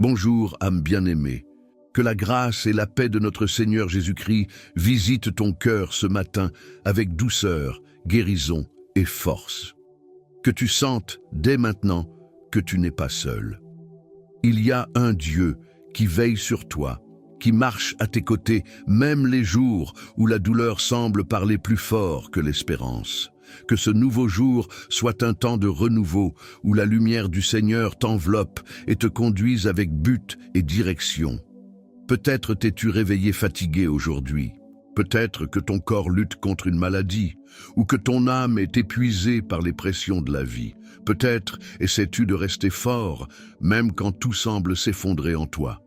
Bonjour, âme bien-aimée. Que la grâce et la paix de notre Seigneur Jésus-Christ visitent ton cœur ce matin avec douceur, guérison et force. Que tu sentes dès maintenant que tu n'es pas seul. Il y a un Dieu qui veille sur toi, qui marche à tes côtés, même les jours où la douleur semble parler plus fort que l'espérance. Que ce nouveau jour soit un temps de renouveau où la lumière du Seigneur t'enveloppe et te conduise avec but et direction. Peut-être t'es-tu réveillé fatigué aujourd'hui. Peut-être que ton corps lutte contre une maladie ou que ton âme est épuisée par les pressions de la vie. Peut-être essaies-tu de rester fort, même quand tout semble s'effondrer en toi.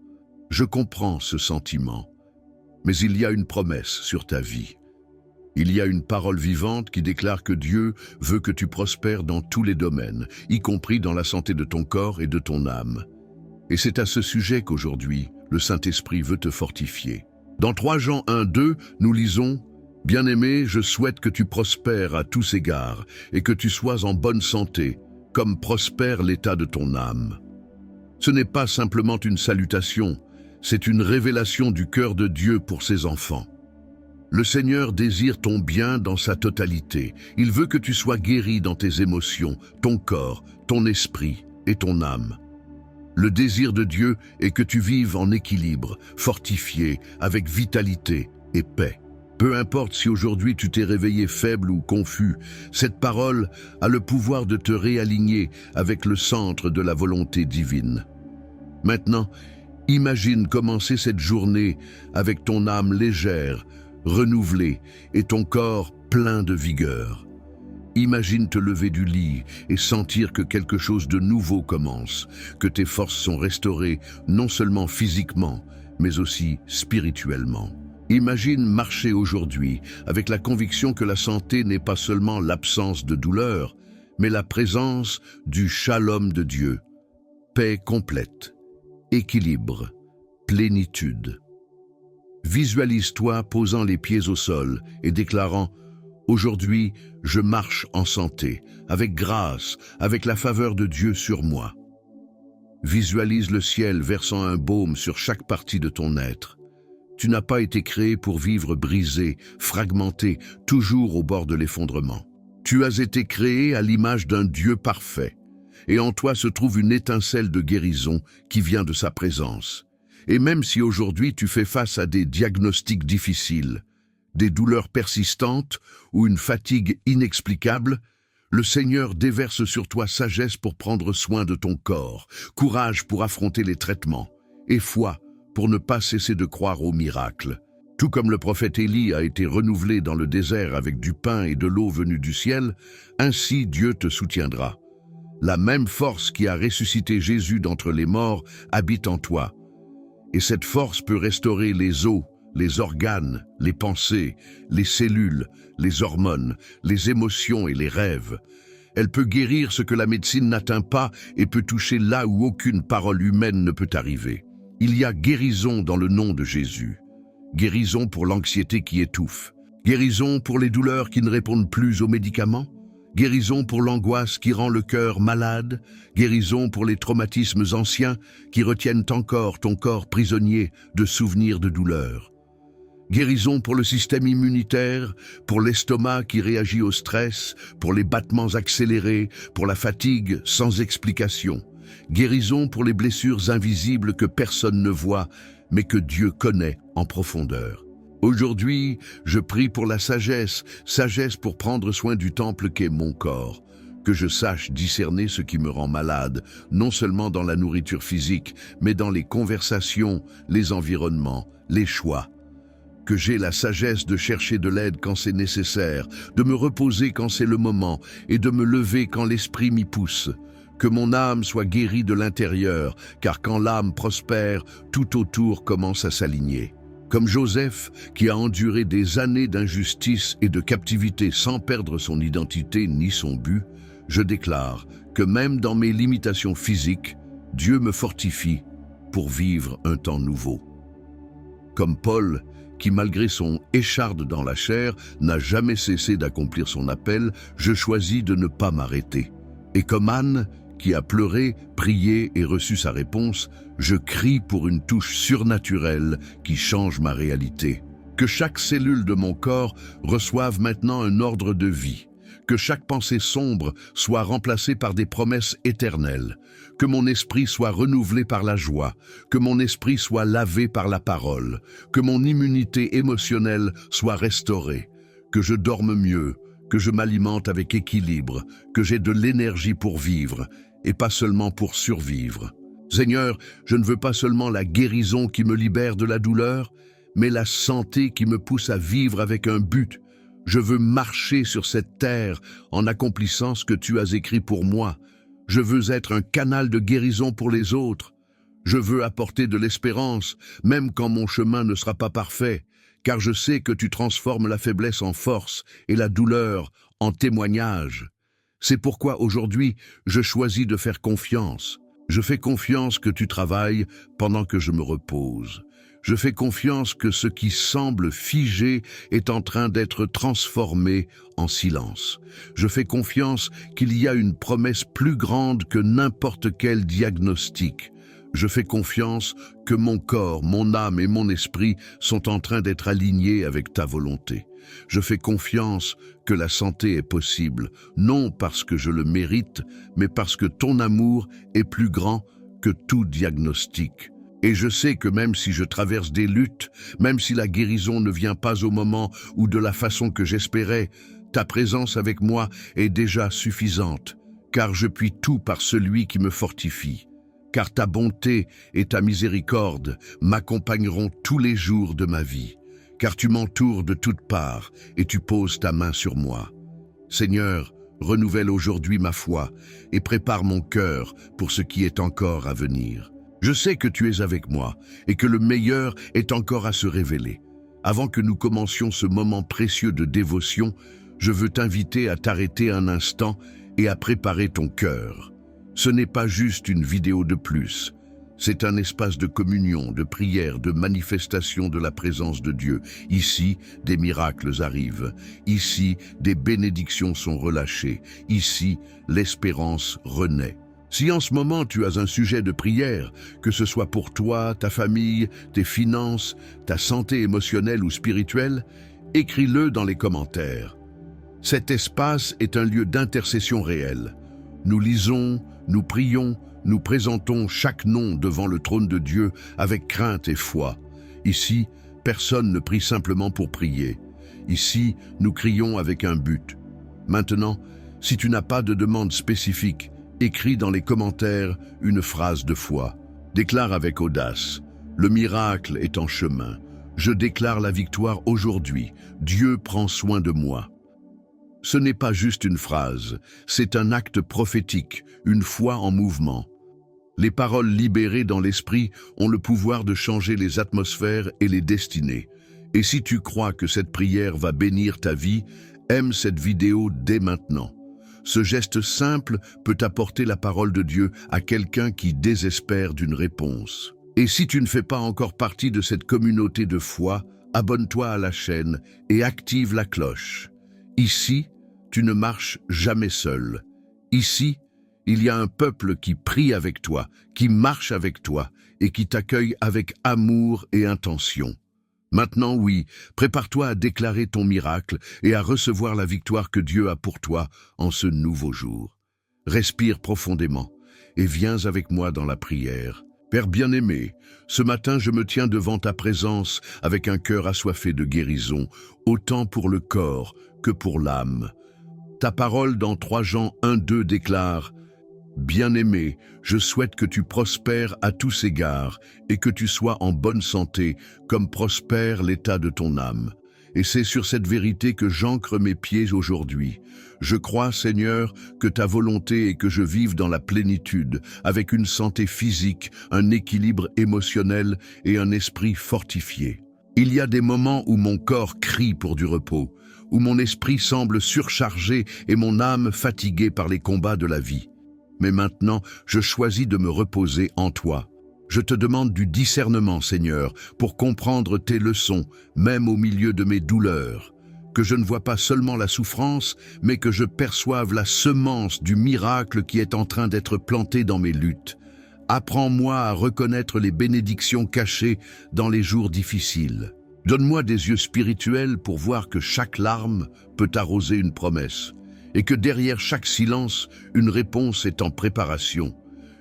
Je comprends ce sentiment, mais il y a une promesse sur ta vie. Il y a une parole vivante qui déclare que Dieu veut que tu prospères dans tous les domaines, y compris dans la santé de ton corps et de ton âme. Et c'est à ce sujet qu'aujourd'hui, le Saint-Esprit veut te fortifier. Dans 3 Jean 1:2, nous lisons « Bien-aimé, je souhaite que tu prospères à tous égards et que tu sois en bonne santé, comme prospère l'état de ton âme. » Ce n'est pas simplement une salutation, c'est une révélation du cœur de Dieu pour ses enfants. Le Seigneur désire ton bien dans sa totalité. Il veut que tu sois guéri dans tes émotions, ton corps, ton esprit et ton âme. Le désir de Dieu est que tu vives en équilibre, fortifié, avec vitalité et paix. Peu importe si aujourd'hui tu t'es réveillé faible ou confus, cette parole a le pouvoir de te réaligner avec le centre de la volonté divine. Maintenant, imagine commencer cette journée avec ton âme légère, renouvelé et ton corps plein de vigueur. Imagine te lever du lit et sentir que quelque chose de nouveau commence, que tes forces sont restaurées non seulement physiquement, mais aussi spirituellement. Imagine marcher aujourd'hui avec la conviction que la santé n'est pas seulement l'absence de douleur, mais la présence du shalom de Dieu. Paix complète, équilibre, plénitude. Visualise-toi posant les pieds au sol et déclarant « Aujourd'hui, je marche en santé, avec grâce, avec la faveur de Dieu sur moi. » Visualise le ciel versant un baume sur chaque partie de ton être. Tu n'as pas été créé pour vivre brisé, fragmenté, toujours au bord de l'effondrement. Tu as été créé à l'image d'un Dieu parfait, et en toi se trouve une étincelle de guérison qui vient de sa présence. Et même si aujourd'hui tu fais face à des diagnostics difficiles, des douleurs persistantes ou une fatigue inexplicable, le Seigneur déverse sur toi sagesse pour prendre soin de ton corps, courage pour affronter les traitements, et foi pour ne pas cesser de croire au miracle. Tout comme le prophète Élie a été renouvelé dans le désert avec du pain et de l'eau venue du ciel, ainsi Dieu te soutiendra. La même force qui a ressuscité Jésus d'entre les morts habite en toi. Et cette force peut restaurer les os, les organes, les pensées, les cellules, les hormones, les émotions et les rêves. Elle peut guérir ce que la médecine n'atteint pas et peut toucher là où aucune parole humaine ne peut arriver. Il y a guérison dans le nom de Jésus. Guérison pour l'anxiété qui étouffe. Guérison pour les douleurs qui ne répondent plus aux médicaments. Guérison pour l'angoisse qui rend le cœur malade, guérison pour les traumatismes anciens qui retiennent encore ton corps prisonnier de souvenirs de douleur. Guérison pour le système immunitaire, pour l'estomac qui réagit au stress, pour les battements accélérés, pour la fatigue sans explication. Guérison pour les blessures invisibles que personne ne voit, mais que Dieu connaît en profondeur. Aujourd'hui, je prie pour la sagesse pour prendre soin du temple qu'est mon corps, que je sache discerner ce qui me rend malade, non seulement dans la nourriture physique, mais dans les conversations, les environnements, les choix. Que j'ai la sagesse de chercher de l'aide quand c'est nécessaire, de me reposer quand c'est le moment et de me lever quand l'esprit m'y pousse. Que mon âme soit guérie de l'intérieur, car quand l'âme prospère, tout autour commence à s'aligner. Comme Joseph, qui a enduré des années d'injustice et de captivité sans perdre son identité ni son but, je déclare que même dans mes limitations physiques, Dieu me fortifie pour vivre un temps nouveau. Comme Paul, qui malgré son écharde dans la chair, n'a jamais cessé d'accomplir son appel, je choisis de ne pas m'arrêter. Et comme Anne, qui a pleuré, prié et reçu sa réponse, je crie pour une touche surnaturelle qui change ma réalité. Que chaque cellule de mon corps reçoive maintenant un ordre de vie. Que chaque pensée sombre soit remplacée par des promesses éternelles. Que mon esprit soit renouvelé par la joie. Que mon esprit soit lavé par la parole. Que mon immunité émotionnelle soit restaurée. Que je dorme mieux. Que je m'alimente avec équilibre. Que j'ai de l'énergie pour vivre et pas seulement pour survivre. Seigneur, je ne veux pas seulement la guérison qui me libère de la douleur, mais la santé qui me pousse à vivre avec un but. Je veux marcher sur cette terre en accomplissant ce que tu as écrit pour moi. Je veux être un canal de guérison pour les autres. Je veux apporter de l'espérance, même quand mon chemin ne sera pas parfait, car je sais que tu transformes la faiblesse en force et la douleur en témoignage. C'est pourquoi aujourd'hui, je choisis de faire confiance. Je fais confiance que tu travailles pendant que je me repose. Je fais confiance que ce qui semble figé est en train d'être transformé en silence. Je fais confiance qu'il y a une promesse plus grande que n'importe quel diagnostic. Je fais confiance que mon corps, mon âme et mon esprit sont en train d'être alignés avec ta volonté. Je fais confiance que la santé est possible, non parce que je le mérite, mais parce que ton amour est plus grand que tout diagnostic. Et je sais que même si je traverse des luttes, même si la guérison ne vient pas au moment ou de la façon que j'espérais, ta présence avec moi est déjà suffisante, car je puis tout par celui qui me fortifie. Car ta bonté et ta miséricorde m'accompagneront tous les jours de ma vie. Car tu m'entoures de toutes parts et tu poses ta main sur moi. Seigneur, renouvelle aujourd'hui ma foi et prépare mon cœur pour ce qui est encore à venir. Je sais que tu es avec moi et que le meilleur est encore à se révéler. Avant que nous commencions ce moment précieux de dévotion, je veux t'inviter à t'arrêter un instant et à préparer ton cœur. Ce n'est pas juste une vidéo de plus. C'est un espace de communion, de prière, de manifestation de la présence de Dieu. Ici, des miracles arrivent. Ici, des bénédictions sont relâchées. Ici, l'espérance renaît. Si en ce moment tu as un sujet de prière, que ce soit pour toi, ta famille, tes finances, ta santé émotionnelle ou spirituelle, écris-le dans les commentaires. Cet espace est un lieu d'intercession réelle. Nous lisons, nous prions, nous présentons chaque nom devant le trône de Dieu avec crainte et foi. Ici, personne ne prie simplement pour prier. Ici, nous crions avec un but. Maintenant, si tu n'as pas de demande spécifique, écris dans les commentaires une phrase de foi. Déclare avec audace: le miracle est en chemin. Je déclare la victoire aujourd'hui. Dieu prend soin de moi. Ce n'est pas juste une phrase, c'est un acte prophétique, une foi en mouvement. Les paroles libérées dans l'esprit ont le pouvoir de changer les atmosphères et les destinées. Et si tu crois que cette prière va bénir ta vie, aime cette vidéo dès maintenant. Ce geste simple peut apporter la parole de Dieu à quelqu'un qui désespère d'une réponse. Et si tu ne fais pas encore partie de cette communauté de foi, abonne-toi à la chaîne et active la cloche. Ici, tu ne marches jamais seul. Ici, il y a un peuple qui prie avec toi, qui marche avec toi et qui t'accueille avec amour et intention. Maintenant, oui, prépare-toi à déclarer ton miracle et à recevoir la victoire que Dieu a pour toi en ce nouveau jour. Respire profondément et viens avec moi dans la prière. Père bien-aimé, ce matin je me tiens devant ta présence avec un cœur assoiffé de guérison, autant pour le corps que pour l'âme. Ta parole dans 3 Jean 1:2 déclare: Bien-aimé, je souhaite que tu prospères à tous égards et que tu sois en bonne santé, comme prospère l'état de ton âme. Et c'est sur cette vérité que j'ancre mes pieds aujourd'hui. Je crois, Seigneur, que ta volonté est que je vive dans la plénitude, avec une santé physique, un équilibre émotionnel et un esprit fortifié. Il y a des moments où mon corps crie pour du repos, où mon esprit semble surchargé et mon âme fatiguée par les combats de la vie. Mais maintenant, je choisis de me reposer en toi. Je te demande du discernement, Seigneur, pour comprendre tes leçons, même au milieu de mes douleurs. que je ne vois pas seulement la souffrance, mais que je perçoive la semence du miracle qui est en train d'être planté dans mes luttes. Apprends-moi à reconnaître les bénédictions cachées dans les jours difficiles. Donne-moi des yeux spirituels pour voir que chaque larme peut arroser une promesse, et que derrière chaque silence, une réponse est en préparation.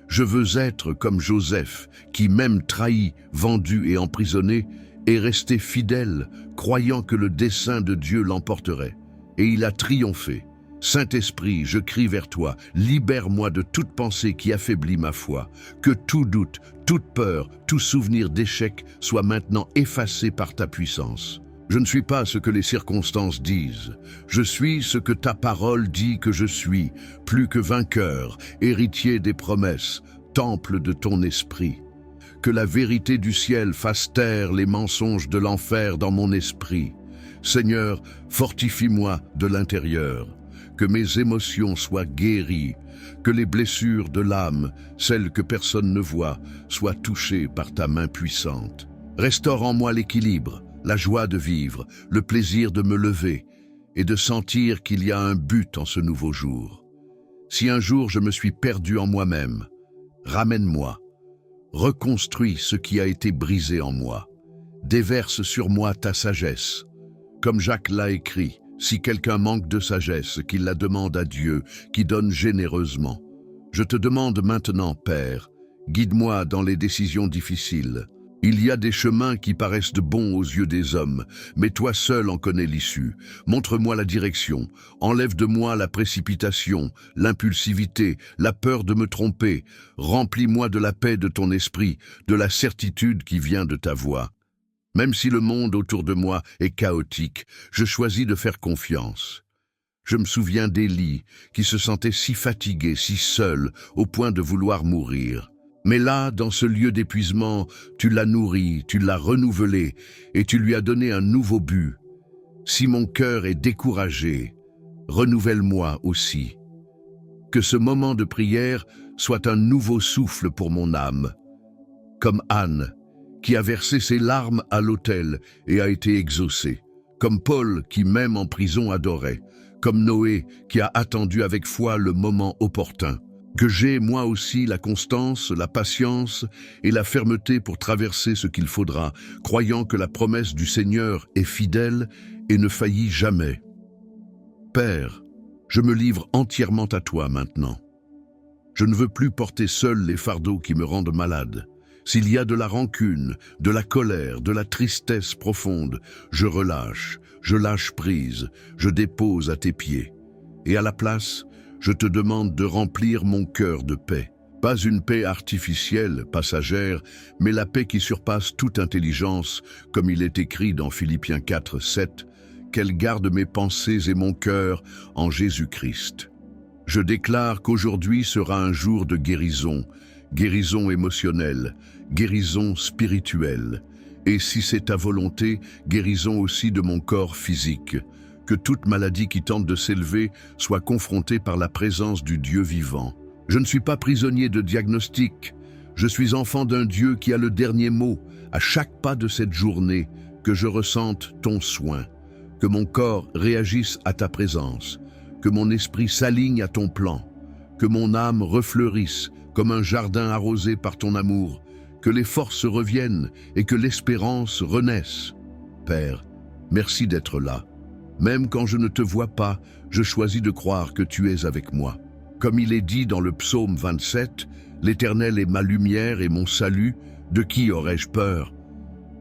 Je veux être comme Joseph, qui même trahi, vendu et emprisonné, est resté fidèle, croyant que le dessein de Dieu l'emporterait. Et il a triomphé. Saint-Esprit, je crie vers toi, libère-moi de toute pensée qui affaiblit ma foi. Que tout doute, toute peur, tout souvenir d'échec soit maintenant effacé par ta puissance. Je ne suis pas ce que les circonstances disent. Je suis ce que ta parole dit que je suis, plus que vainqueur, héritier des promesses, temple de ton esprit. Que la vérité du ciel fasse taire les mensonges de l'enfer dans mon esprit. Seigneur, fortifie-moi de l'intérieur. Que mes émotions soient guéries, que les blessures de l'âme, celles que personne ne voit, soient touchées par ta main puissante. Restaure en moi l'équilibre, la joie de vivre, le plaisir de me lever et de sentir qu'il y a un but en ce nouveau jour. Si un jour je me suis perdu en moi-même, ramène-moi, reconstruis ce qui a été brisé en moi, déverse sur moi ta sagesse. Comme Jacques l'a écrit, si quelqu'un manque de sagesse, qu'il la demande à Dieu, qui donne généreusement. Je te demande maintenant, Père, guide-moi dans les décisions difficiles. Il y a des chemins qui paraissent de bons aux yeux des hommes, mais toi seul en connais l'issue. Montre-moi la direction, enlève de moi la précipitation, l'impulsivité, la peur de me tromper. Remplis-moi de la paix de ton esprit, de la certitude qui vient de ta voix. Même si le monde autour de moi est chaotique, je choisis de faire confiance. Je me souviens d'Élie, qui se sentait si fatigué, si seul, au point de vouloir mourir. Mais là, dans ce lieu d'épuisement, tu l'as nourri, tu l'as renouvelé, et tu lui as donné un nouveau but. Si mon cœur est découragé, renouvelle-moi aussi. Que ce moment de prière soit un nouveau souffle pour mon âme. Comme Anne, qui a versé ses larmes à l'autel et a été exaucé. Comme Paul, qui même en prison adorait. Comme Noé, qui a attendu avec foi le moment opportun. Que j'ai, moi aussi, la constance, la patience et la fermeté pour traverser ce qu'il faudra, croyant que la promesse du Seigneur est fidèle et ne faillit jamais. Père, je me livre entièrement à toi maintenant. Je ne veux plus porter seul les fardeaux qui me rendent malade. S'il y a de la rancune, de la colère, de la tristesse profonde, je relâche, je lâche prise, je dépose à tes pieds. Et à la place, je te demande de remplir mon cœur de paix. Pas une paix artificielle, passagère, mais la paix qui surpasse toute intelligence, comme il est écrit dans Philippiens 4, 7, qu'elle garde mes pensées et mon cœur en Jésus-Christ. Je déclare qu'aujourd'hui sera un jour de guérison, guérison émotionnelle, guérison spirituelle, et si c'est ta volonté, guérison aussi de mon corps physique. Que toute maladie qui tente de s'élever soit confrontée par la présence du Dieu vivant. Je ne suis pas prisonnier de diagnostic, je suis enfant d'un Dieu qui a le dernier mot. À chaque pas de cette journée, que je ressente ton soin, que mon corps réagisse à ta présence, que mon esprit s'aligne à ton plan, que mon âme refleurisse comme un jardin arrosé par ton amour, que les forces reviennent et que l'espérance renaisse. Père, merci d'être là. Même quand je ne te vois pas, je choisis de croire que tu es avec moi. Comme il est dit dans le psaume 27, « L'Éternel est ma lumière et mon salut, de qui aurais-je peur ?»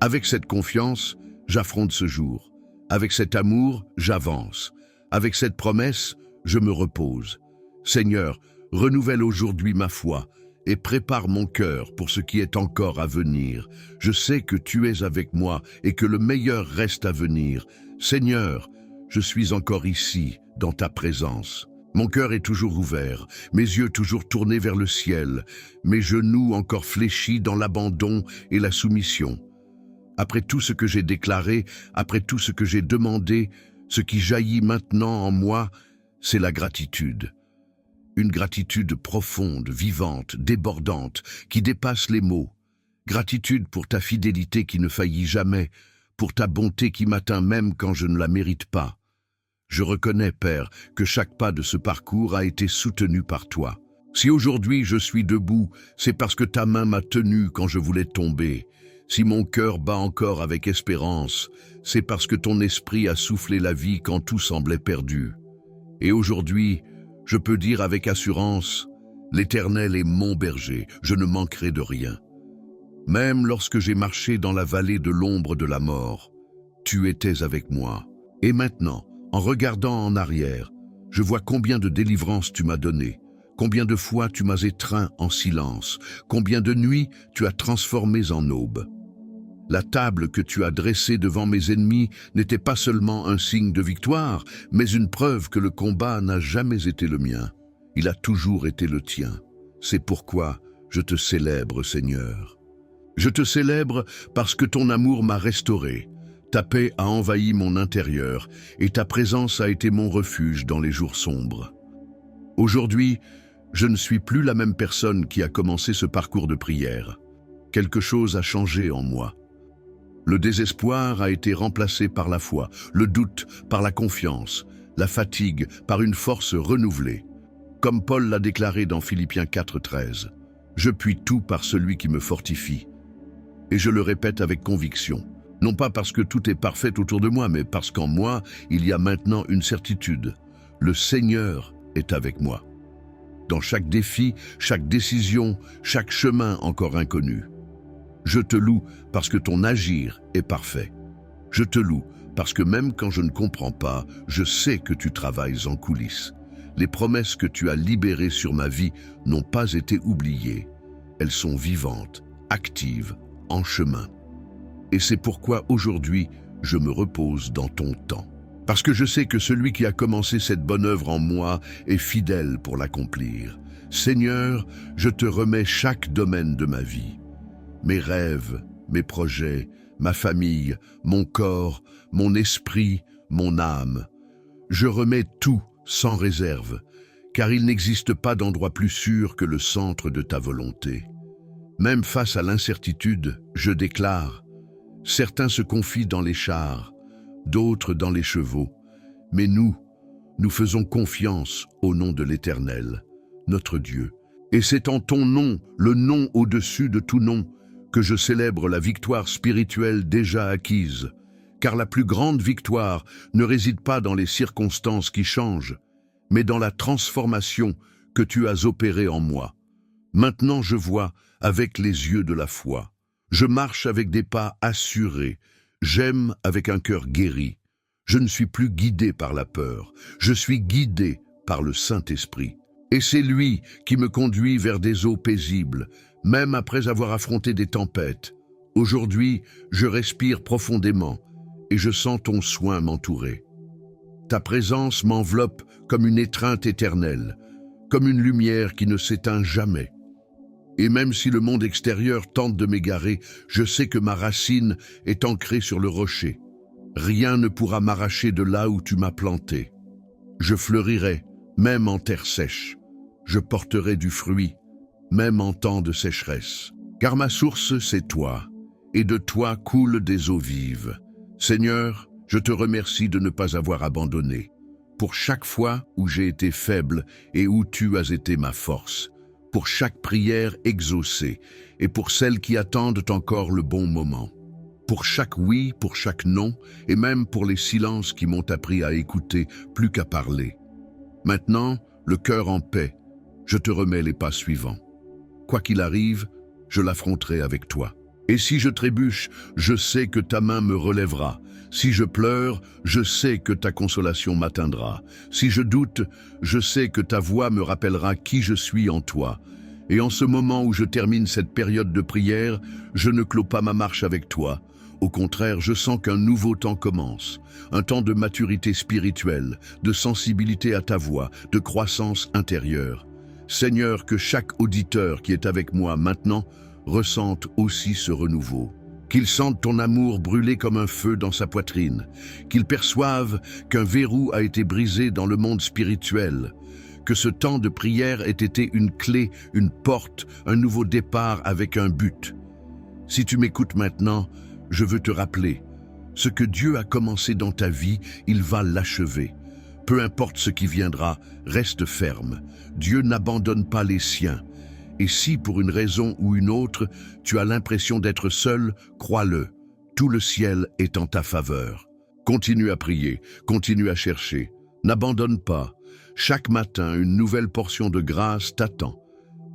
Avec cette confiance, j'affronte ce jour. Avec cet amour, j'avance. Avec cette promesse, je me repose. Seigneur, renouvelle aujourd'hui ma foi et prépare mon cœur pour ce qui est encore à venir. Je sais que tu es avec moi et que le meilleur reste à venir. Seigneur, je suis encore ici, dans ta présence. Mon cœur est toujours ouvert, mes yeux toujours tournés vers le ciel, mes genoux encore fléchis dans l'abandon et la soumission. Après tout ce que j'ai déclaré, après tout ce que j'ai demandé, ce qui jaillit maintenant en moi, c'est la gratitude. Une gratitude profonde, vivante, débordante, qui dépasse les mots. Gratitude pour ta fidélité qui ne faillit jamais, pour ta bonté qui m'atteint même quand je ne la mérite pas. Je reconnais, Père, que chaque pas de ce parcours a été soutenu par toi. Si aujourd'hui je suis debout, c'est parce que ta main m'a tenu quand je voulais tomber. Si mon cœur bat encore avec espérance, c'est parce que ton esprit a soufflé la vie quand tout semblait perdu. Et aujourd'hui, je peux dire avec assurance, l'Éternel est mon berger, je ne manquerai de rien. Même lorsque j'ai marché dans la vallée de l'ombre de la mort, tu étais avec moi. Et maintenant, en regardant en arrière, je vois combien de délivrances tu m'as donné, combien de fois tu m'as étreint en silence, combien de nuits tu as transformées en aube. La table que tu as dressée devant mes ennemis n'était pas seulement un signe de victoire, mais une preuve que le combat n'a jamais été le mien. Il a toujours été le tien. C'est pourquoi je te célèbre, Seigneur. Je te célèbre parce que ton amour m'a restauré. Ta paix a envahi mon intérieur et ta présence a été mon refuge dans les jours sombres. Aujourd'hui, je ne suis plus la même personne qui a commencé ce parcours de prière. Quelque chose a changé en moi. Le désespoir a été remplacé par la foi, le doute par la confiance, la fatigue par une force renouvelée. Comme Paul l'a déclaré dans Philippiens 4:13, « Je puis tout par celui qui me fortifie. » Et je le répète avec conviction, non pas parce que tout est parfait autour de moi, mais parce qu'en moi, il y a maintenant une certitude. Le Seigneur est avec moi. Dans chaque défi, chaque décision, chaque chemin encore inconnu. Je te loue parce que ton agir est parfait. Je te loue parce que même quand je ne comprends pas, je sais que tu travailles en coulisses. Les promesses que tu as libérées sur ma vie n'ont pas été oubliées. Elles sont vivantes, actives, en chemin. Et c'est pourquoi aujourd'hui, je me repose dans ton temps. Parce que je sais que celui qui a commencé cette bonne œuvre en moi est fidèle pour l'accomplir. Seigneur, je te remets chaque domaine de ma vie. Mes rêves, mes projets, ma famille, mon corps, mon esprit, mon âme. Je remets tout sans réserve, car il n'existe pas d'endroit plus sûr que le centre de ta volonté. Même face à l'incertitude, je déclare, certains se confient dans les chars, d'autres dans les chevaux, mais nous faisons confiance au nom de l'Éternel, notre Dieu. Et c'est en ton nom, le nom au-dessus de tout nom, que je célèbre la victoire spirituelle déjà acquise, car la plus grande victoire ne réside pas dans les circonstances qui changent, mais dans la transformation que tu as opérée en moi. Maintenant je vois avec les yeux de la foi. Je marche avec des pas assurés, j'aime avec un cœur guéri. Je ne suis plus guidé par la peur, je suis guidé par le Saint-Esprit. Et c'est lui qui me conduit vers des eaux paisibles, même après avoir affronté des tempêtes. Aujourd'hui, je respire profondément et je sens ton soin m'entourer. Ta présence m'enveloppe comme une étreinte éternelle, comme une lumière qui ne s'éteint jamais. Et même si le monde extérieur tente de m'égarer, je sais que ma racine est ancrée sur le rocher. Rien ne pourra m'arracher de là où tu m'as planté. Je fleurirai, même en terre sèche. Je porterai du fruit, même en temps de sécheresse. Car ma source, c'est toi, et de toi coulent des eaux vives. Seigneur, je te remercie de ne pas avoir abandonné. Pour chaque fois où j'ai été faible et où tu as été ma force. Pour chaque prière exaucée et pour celles qui attendent encore le bon moment. Pour chaque oui, pour chaque non, et même pour les silences qui m'ont appris à écouter plus qu'à parler. Maintenant, le cœur en paix, je te remets les pas suivants. Quoi qu'il arrive, je l'affronterai avec toi. Et si je trébuche, je sais que ta main me relèvera. Si je pleure, je sais que ta consolation m'atteindra. Si je doute, je sais que ta voix me rappellera qui je suis en toi. Et en ce moment où je termine cette période de prière, je ne clôt pas ma marche avec toi. Au contraire, je sens qu'un nouveau temps commence, un temps de maturité spirituelle, de sensibilité à ta voix, de croissance intérieure. Seigneur, que chaque auditeur qui est avec moi maintenant ressente aussi ce renouveau. Qu'il sente ton amour brûler comme un feu dans sa poitrine, qu'il perçoive qu'un verrou a été brisé dans le monde spirituel, que ce temps de prière ait été une clé, une porte, un nouveau départ avec un but. Si tu m'écoutes maintenant, je veux te rappeler, ce que Dieu a commencé dans ta vie, il va l'achever. Peu importe ce qui viendra, reste ferme. Dieu n'abandonne pas les siens. Et si, pour une raison ou une autre, tu as l'impression d'être seul, crois-le, tout le ciel est en ta faveur. Continue à prier, continue à chercher. N'abandonne pas. Chaque matin, une nouvelle portion de grâce t'attend.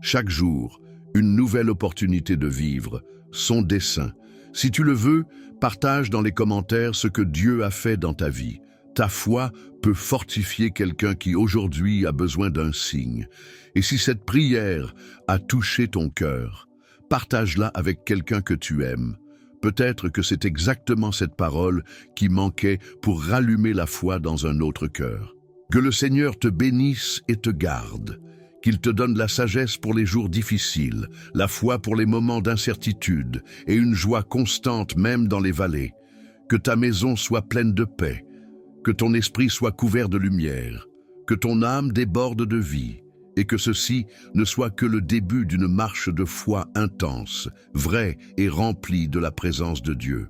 Chaque jour, une nouvelle opportunité de vivre, son dessein. Si tu le veux, partage dans les commentaires ce que Dieu a fait dans ta vie. Ta foi peut fortifier quelqu'un qui aujourd'hui a besoin d'un signe. Et si cette prière a touché ton cœur, partage-la avec quelqu'un que tu aimes. Peut-être que c'est exactement cette parole qui manquait pour rallumer la foi dans un autre cœur. Que le Seigneur te bénisse et te garde. Qu'il te donne la sagesse pour les jours difficiles, la foi pour les moments d'incertitude et une joie constante même dans les vallées. Que ta maison soit pleine de paix, que ton esprit soit couvert de lumière, que ton âme déborde de vie et que ceci ne soit que le début d'une marche de foi intense, vraie et remplie de la présence de Dieu.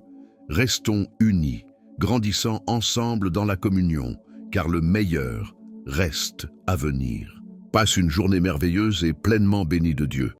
Restons unis, grandissant ensemble dans la communion, car le meilleur reste à venir. Passe une journée merveilleuse et pleinement bénie de Dieu.